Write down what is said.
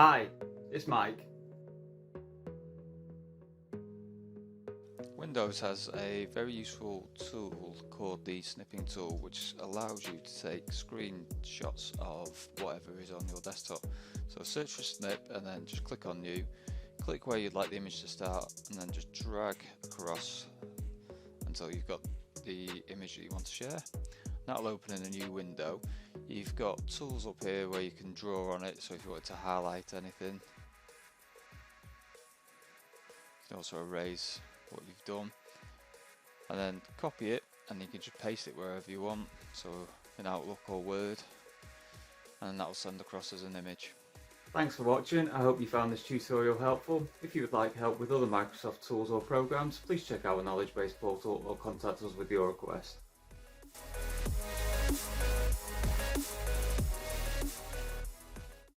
Hi, it's Mike. Windows has a very useful tool called the Snipping tool, which allows you to take screenshots of whatever is on your desktop. So search for snip and then just click on new, click where you'd like the image to start, and then just drag across until you've got the image that you want to share. That'll open in a new window. You've got tools up here where you can draw on it, so if you wanted to highlight anything, you can also erase what you've done, and then copy it, and you can just paste it wherever you want, so in Outlook or Word, and that'll send across as an image. Thanks for watching. I hope you found this tutorial helpful. If you would like help with other Microsoft tools or programs, please check our knowledge base portal or contact us with your request.